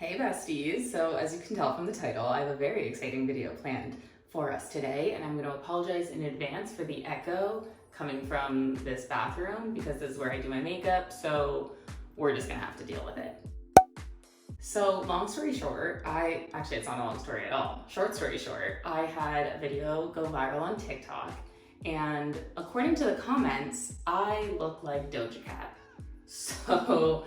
Hey besties, so as you can tell from the title, I have a very exciting video planned for us today, and I'm going to apologize in advance for the echo coming from this bathroom because this is where I do my makeup, so we're just going to have to deal with it. So long story short, actually it's not a long story at all. Short story short, I had a video go viral on TikTok, and according to the comments, I look like Doja Cat. So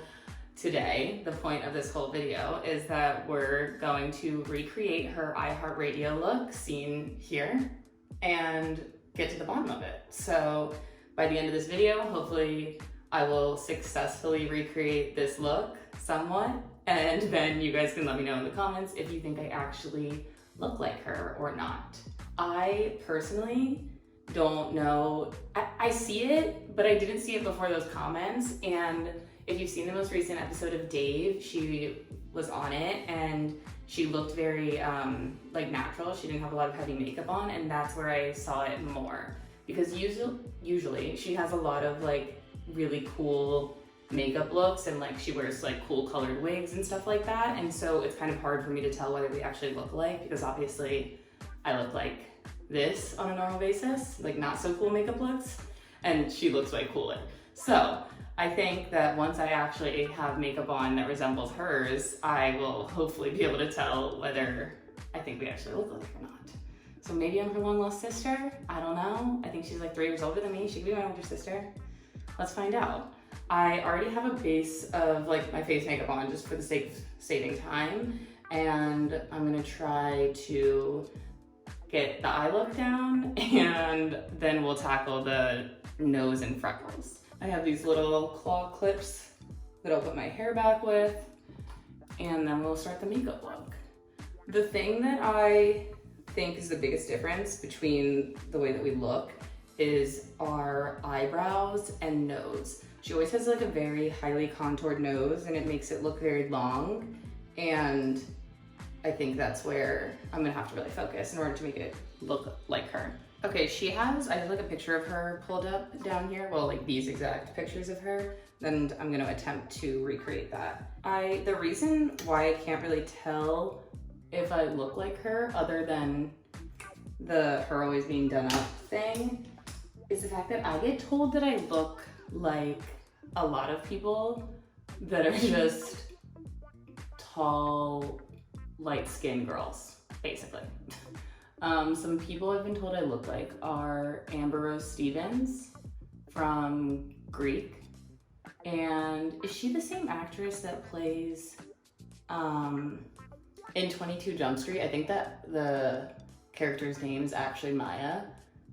today, the point of this whole video is that we're going to recreate her iHeartRadio look seen here and get to the bottom of it. So by the end of this video, hopefully I will successfully recreate this look somewhat, and then you guys can let me know in the comments if you think I actually look like her or not. I personally don't know. I see it, but I didn't see it before those comments, and if you've seen the most recent episode of Dave, she was on it and she looked very like natural. She didn't have a lot of heavy makeup on, and that's where I saw it more. Because usually she has a lot of like really cool makeup looks, and like she wears like cool colored wigs and stuff like that. And so it's kind of hard for me to tell whether we actually look alike, because obviously I look like this on a normal basis, like not so cool makeup looks, and she looks way cooler. So I think that once I actually have makeup on that resembles hers, I will hopefully be able to tell whether I think we actually look alike or not. So maybe I'm her long lost sister. I don't know. I think she's like 3 years older than me. She could be my older sister. Let's find out. I already have a base of like my face makeup on just for the sake of saving time. And I'm gonna try to get the eye look down, and then we'll tackle the nose and freckles. I have these little claw clips that I'll put my hair back with, and then we'll start the makeup look. The thing that I think is the biggest difference between the way that we look is our eyebrows and nose. She always has like a very highly contoured nose, and it makes it look very long, and I think that's where I'm gonna have to really focus in order to make it look like her. Okay, I have like a picture of her pulled up down here. Well, like these exact pictures of her. And I'm gonna attempt to recreate that. The reason why I can't really tell if I look like her, other than her always being done up thing, is the fact that I get told that I look like a lot of people that are just tall, light-skinned girls, basically. Some people I've been told I look like are Amber Rose Stevens from Greek. And is she the same actress that plays in 22 Jump Street? I think that the character's name is actually Maya,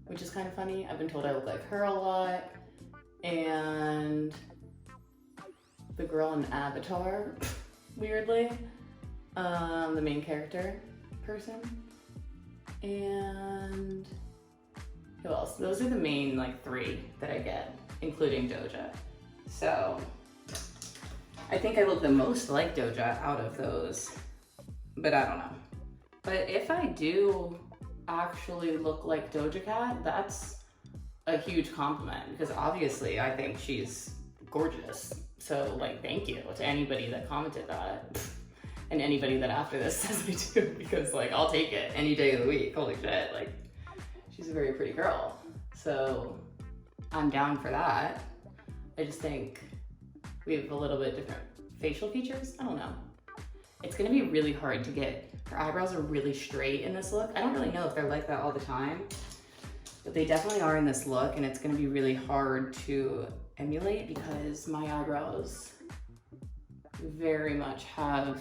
which is kind of funny. I've been told I look like her a lot. And the girl in Avatar, weirdly, the main character person. And who else? Those are the main like 3 that I get, including DOJA. So I think I look the most like DOJA out of those, but I don't know. But if I do actually look like Doja Cat, that's a huge compliment, because obviously I think she's gorgeous. So like, thank you to anybody that commented that. And anybody that after this says I do, because like, I'll take it any day of the week. Holy shit, like, she's a very pretty girl. So I'm down for that. I just think we have a little bit different facial features. I don't know. It's gonna be really hard to get, her eyebrows are really straight in this look. I don't really know if they're like that all the time, but they definitely are in this look, and it's gonna be really hard to emulate because my eyebrows very much have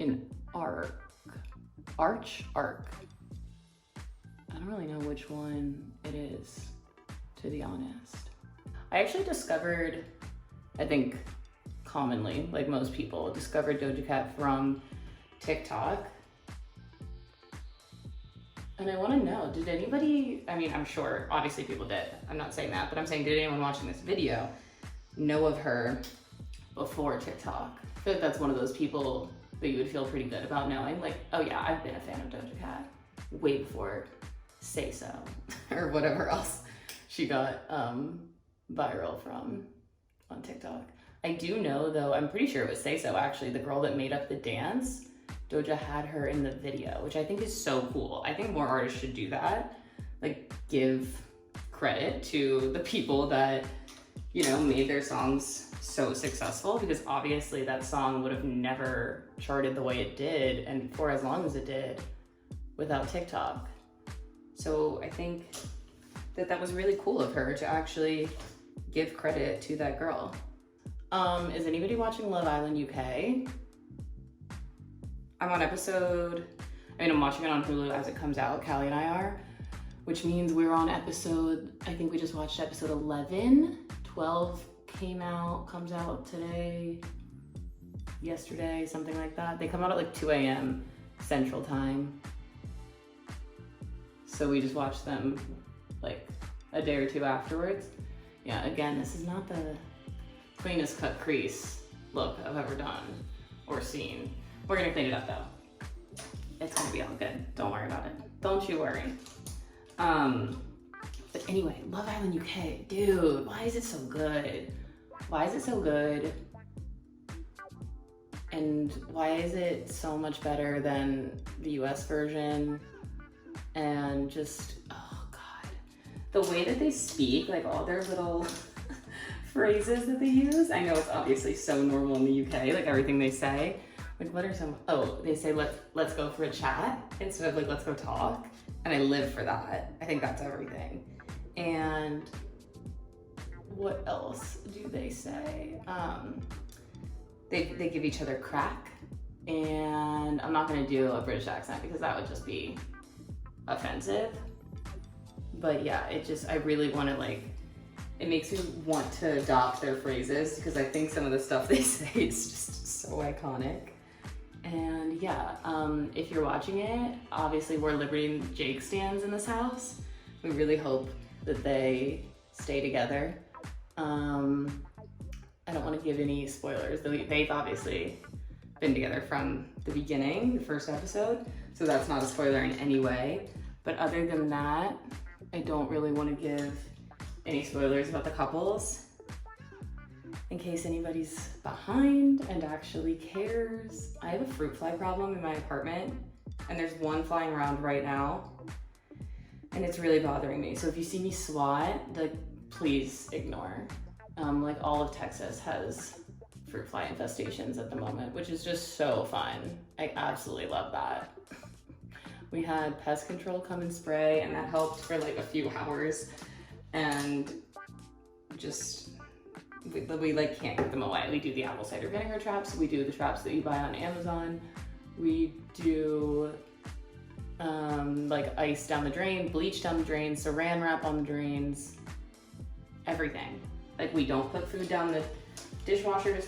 an arc. I don't really know which one it is, to be honest. I actually discovered, I think commonly, like most people, discovered Doja Cat from TikTok. And I want to know, did anybody, I mean, I'm sure obviously people did, I'm not saying that, but I'm saying, did anyone watching this video know of her before TikTok? I feel like that's one of those people that you would feel pretty good about knowing, like, oh yeah, I've been a fan of Doja Cat way before Say So or whatever else she got viral from on TikTok. I do know though, I'm pretty sure it was Say So actually, the girl that made up the dance, DOJA had her in the video, which I think is so cool. I think more artists should do that. Like give credit to the people that, you know, made their songs so successful, because obviously that song would have never charted the way it did and for as long as it did without TikTok. So I think that that was really cool of her to actually give credit to that girl. Is anybody watching Love Island UK? I'm on episode, I'm watching it on Hulu as it comes out, Callie and I are, which means we're on episode, I think we just watched episode 11. 12 comes out today, yesterday, something like that. They come out at like 2 a.m. Central Time. So we just watched them like a day or two afterwards. Yeah, again, this is not the cleanest cut crease look I've ever done or seen. We're gonna clean it up though. It's gonna be all good. Don't worry about it. Don't you worry. But anyway, Love Island UK, dude, why is it so good? Why is it so good? And why is it so much better than the US version? And just, oh God, the way that they speak, like all their little phrases that they use. I know it's obviously so normal in the UK, like everything they say. Like what are some, oh, they say let's go for a chat instead of like let's go talk. And I live for that. I think that's everything. And what else do they say? They give each other crack. And I'm not gonna do a British accent because that would just be offensive. But yeah, I really wanna like, it makes me want to adopt their phrases because I think some of the stuff they say is just so iconic. And yeah, if you're watching it, obviously we're Liberty and Jake stans in this house. We really hope that they stay together. I don't want to give any spoilers. They've obviously been together from the beginning, the first episode, so that's not a spoiler in any way. But other than that, I don't really want to give any spoilers about the couples in case anybody's behind and actually cares. I have a fruit fly problem in my apartment, and there's one flying around right now, and it's really bothering me. So if you see me swat, like, please ignore. Like all of Texas has fruit fly infestations at the moment, which is just so fun. I absolutely love that. We had pest control come and spray, and that helped for like a few hours, and just we like can't get them away. We do the apple cider vinegar traps. We do the traps that you buy on Amazon. We do like ice down the drain, bleach down the drain, saran wrap on the drains, everything. Like we don't put food down the dishwasher,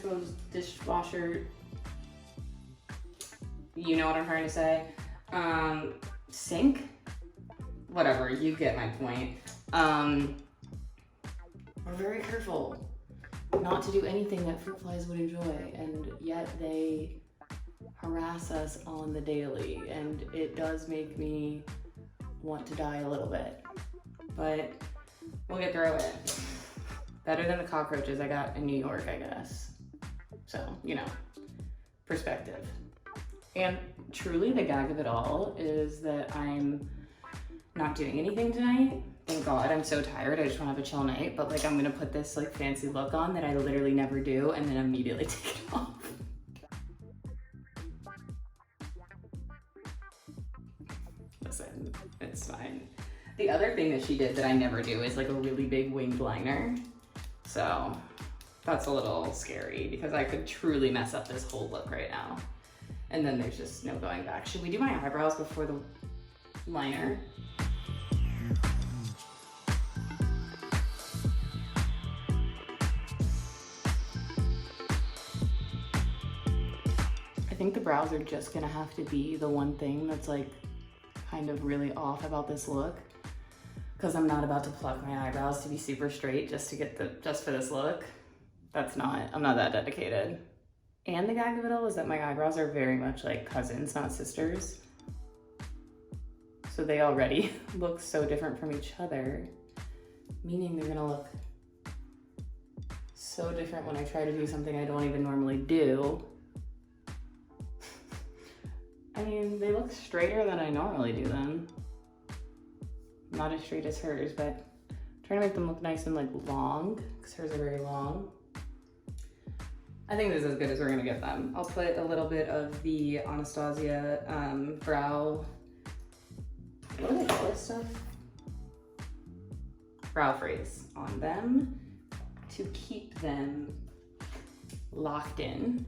you know what I'm trying to say. Sink, whatever, you get my point. We're very careful not to do anything that fruit flies would enjoy, and yet they harass us on the daily, and it does make me want to die a little bit, but we'll get through it. Better than the cockroaches I got in New York, I guess. So, you know, perspective. And truly the gag of it all is that I'm not doing anything tonight. Thank God, I'm so tired, I just wanna have a chill night, but like I'm gonna put this like fancy look on that I literally never do and then immediately take it off. Listen, it's fine. The other thing that she did that I never do is like a really big winged liner. So that's a little scary because I could truly mess up this whole look right now. And then there's just no going back. Should we do my eyebrows before the liner? I think the brows are just gonna have to be the one thing that's like kind of really off about this look, because I'm not about to pluck my eyebrows to be super straight just for this look. I'm not that dedicated. And the gag of it all is that my eyebrows are very much like cousins, not sisters. So they already look so different from each other, meaning they're gonna look so different when I try to do something I don't even normally do. I mean, they look straighter than I normally do them. Not as straight as hers, but I'm trying to make them look nice and like long, because hers are very long. I think this is as good as we're gonna get them. I'll put a little bit of the Anastasia brow, what do they call this stuff? Brow freeze on them to keep them locked in.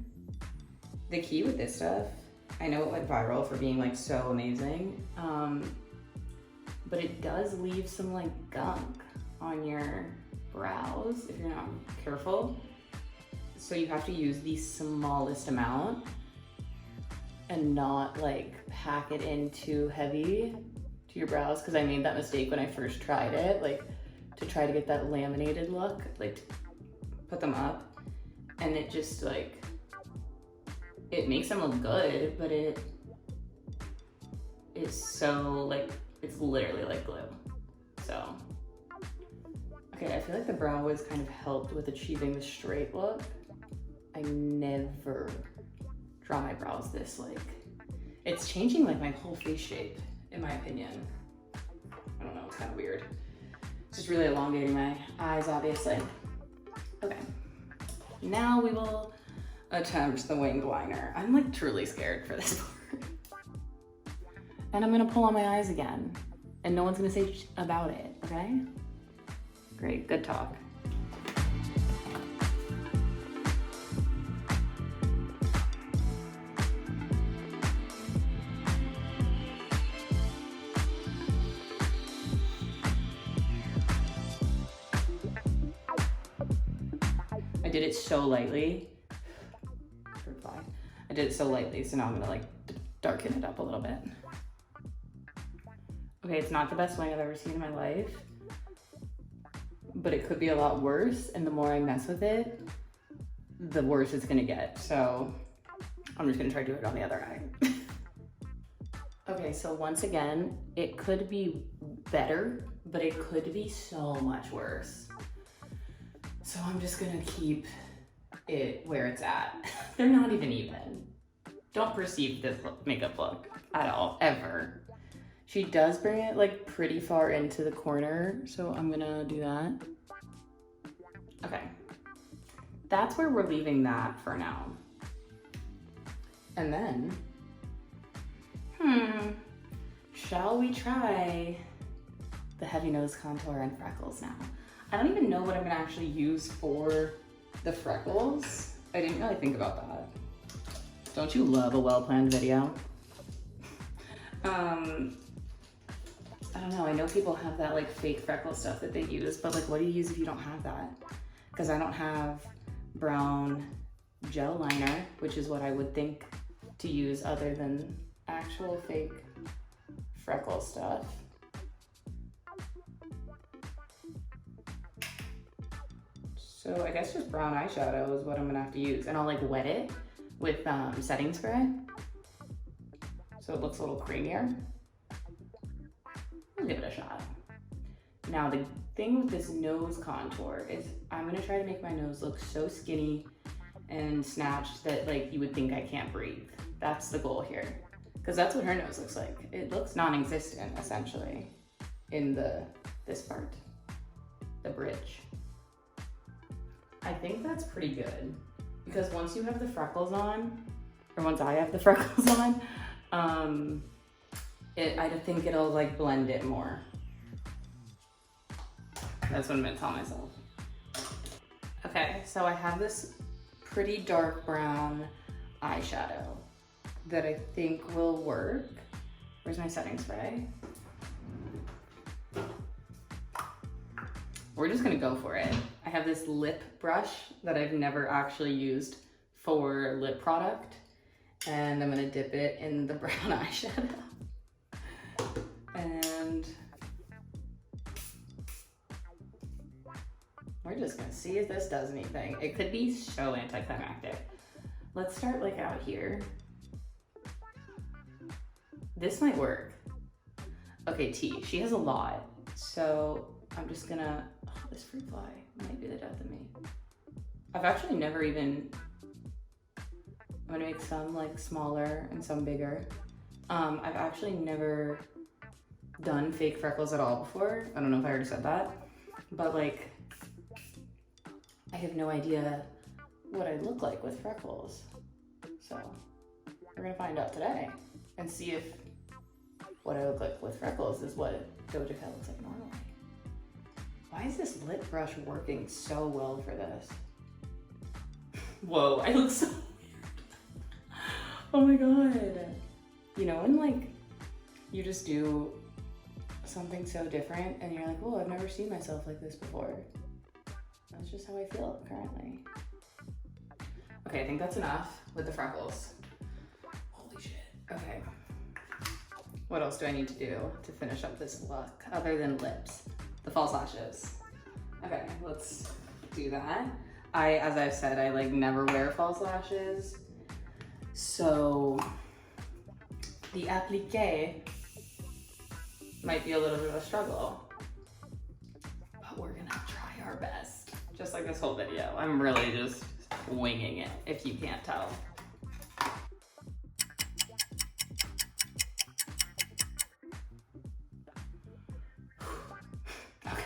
The key with this stuff, I know it went viral for being like so amazing, but it does leave some like gunk on your brows if you're not careful. So you have to use the smallest amount and not like pack it in too heavy to your brows, because I made that mistake when I first tried it, like to try to get that laminated look, like put them up, and it just like, it makes them look good, but it is so like, it's literally like glue. So, okay, I feel like the brow was kind of helped with achieving the straight look. I never draw my brows this like, it's changing like my whole face shape, in my opinion. I don't know, it's kind of weird. It's just really elongating my eyes, obviously. Okay, now we will attempt the winged liner. I'm like truly scared for this part. And I'm gonna pull on my eyes again, and no one's gonna say about it, okay? Great, good talk. I did it so lightly. I did it so lightly, so now I'm gonna like darken it up a little bit. Okay, it's not the best wing I've ever seen in my life, but it could be a lot worse, and the more I mess with it, the worse it's gonna get. So I'm just gonna try to do it on the other eye. Okay, so once again, it could be better, but it could be so much worse. So I'm just gonna keep it where it's at. They're not even. Don't perceive this makeup look at all, ever. She does bring it like pretty far into the corner, so I'm gonna do that. Okay, that's where we're leaving that for now. And then, shall we try the heavy nose contour and freckles now? I don't even know what I'm gonna actually use for the freckles. I didn't really think about that. Don't you love a well-planned video? I don't know, I know people have that like fake freckle stuff that they use, but like what do you use if you don't have that? Because I don't have brown gel liner, which is what I would think to use other than actual fake freckle stuff. So I guess just brown eyeshadow is what I'm gonna have to use, and I'll like wet it with setting spray so it looks a little creamier. I'll give it a shot. Now the thing with this nose contour is I'm gonna try to make my nose look so skinny and snatched that like you would think I can't breathe. That's the goal here, because that's what her nose looks like. It looks non-existent essentially in this part, the bridge. I think that's pretty good, because once you have the freckles on, or once I have the freckles on, I think it'll like blend it more. That's what I'm gonna tell myself. Okay, so I have this pretty dark brown eyeshadow that I think will work. Where's my setting spray? We're just gonna go for it. I have this lip brush that I've never actually used for lip product, and I'm gonna dip it in the brown eyeshadow. And we're just gonna see if this does anything. It could be so anticlimactic. Let's start like out here. This might work. Okay, T, she has a lot, so I'm just gonna, oh, this fruit fly might be the death of me. I've actually never even, I'm gonna make some like smaller and some bigger. I've actually never done fake freckles at all before. I don't know if I already said that, but like, I have no idea what I look like with freckles. So we're gonna find out today and see if what I look like with freckles is what DOJA Cat looks like normally. Why is this lip brush working so well for this? Whoa, I look so weird. Oh my God. You know, when like you just do something so different and you're like, whoa, I've never seen myself like this before. That's just how I feel currently. Okay, I think that's enough with the freckles. Holy shit. Okay. What else do I need to do to finish up this look other than lips? The false lashes. Okay, let's do that. As I've said, I like never wear false lashes. So the appliqué might be a little bit of a struggle, but we're gonna try our best. Just like this whole video, I'm really just winging it, if you can't tell. Okay,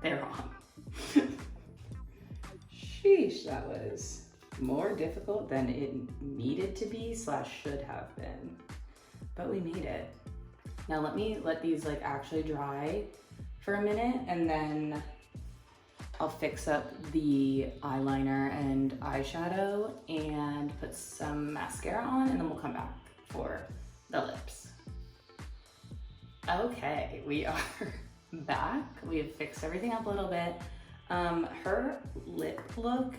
they're on. Sheesh, that was more difficult than it needed to be / should have been, but we made it. Now let me let these like actually dry for a minute, and then I'll fix up the eyeliner and eyeshadow and put some mascara on, and then we'll come back for the lips. Okay, we are back. We've fixed everything up a little bit. Her lip look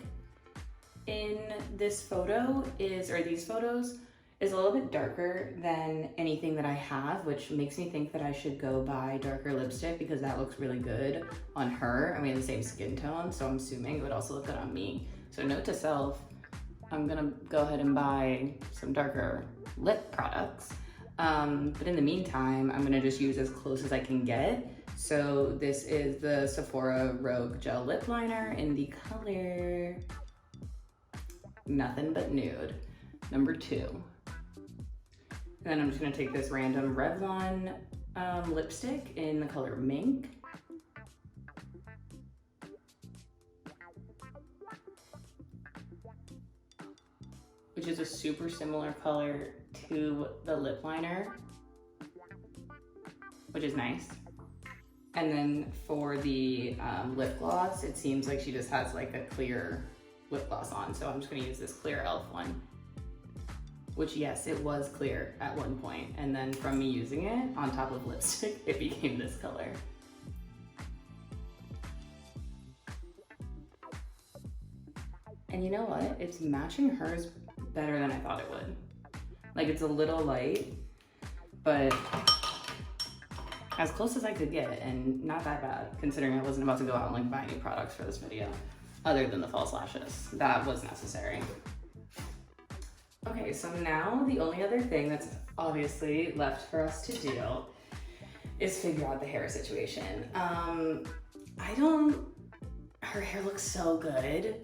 in this photo is, or these photos, is a little bit darker than anything that I have, which makes me think that I should go buy darker lipstick because that looks really good on her. And we have the same skin tone, so I'm assuming it would also look good on me. So note to self, I'm gonna go ahead and buy some darker lip products. But in the meantime, I'm gonna just use as close as I can get. So this is the Sephora Rogue Gel Lip Liner in the color Nothing But Nude, number 2. And then I'm just gonna take this random Revlon lipstick in the color Mink. Which is a super similar color to the lip liner, which is nice. And then for the lip gloss, it seems like she just has like a clear lip gloss on. So I'm just gonna use this clear e.l.f. one. Which yes, it was clear at one point, and then from me using it on top of lipstick, it became this color. And you know what? It's matching hers better than I thought it would. Like, it's a little light, but as close as I could get, and not that bad, considering I wasn't about to go out and like buy any products for this video, other than the false lashes. That was necessary. Okay, so now the only other thing that's obviously left for us to do is figure out the hair situation. Her hair looks so good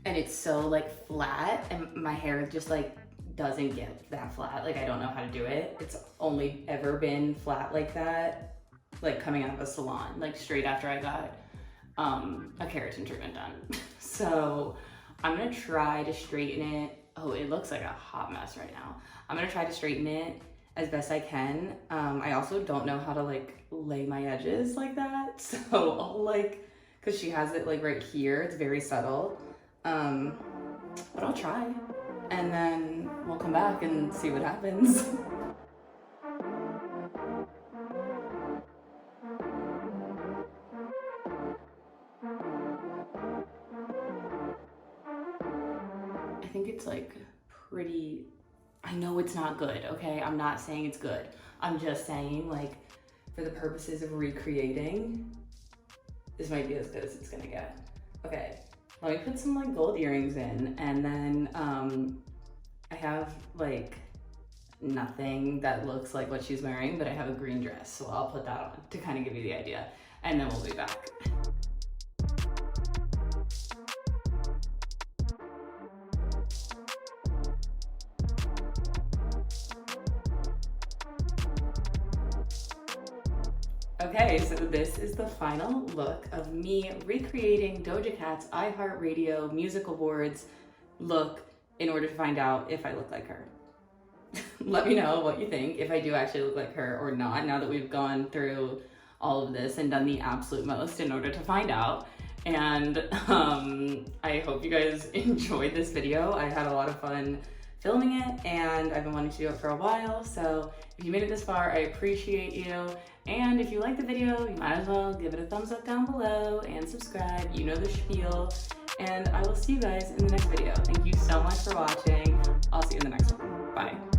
and it's so like flat, and my hair just like doesn't get that flat. Like, I don't know how to do it. It's only ever been flat like that, like coming out of a salon, like straight after I got a keratin treatment done. So I'm gonna try to straighten it. Oh, it looks like a hot mess right now. I'm gonna try to straighten it as best I can. I also don't know how to like lay my edges like that. So I'll like, cause she has it like right here, it's very subtle. But I'll try, and then we'll come back and see what happens. I think it's like pretty, I know it's not good, okay? I'm not saying it's good. I'm just saying, like, for the purposes of recreating, this might be as good as it's gonna get. Okay, let me put some like gold earrings in, and then I have like nothing that looks like what she's wearing, but I have a green dress, so I'll put that on to kind of give you the idea, and then we'll be back. Okay, so this is the final look of me recreating Doja Cat's iHeartRadio musical boards look in order to find out if I look like her. Let me know what you think, if I do actually look like her or not, now that we've gone through all of this and done the absolute most in order to find out. And I hope you guys enjoyed this video. I had a lot of fun filming it, and I've been wanting to do it for a while, so if you made it this far, I appreciate you. And if you like the video, you might as well give it a thumbs up down below and subscribe. You know the spiel. And I will see you guys in the next video. Thank you so much for watching. I'll see you in the next one. Bye.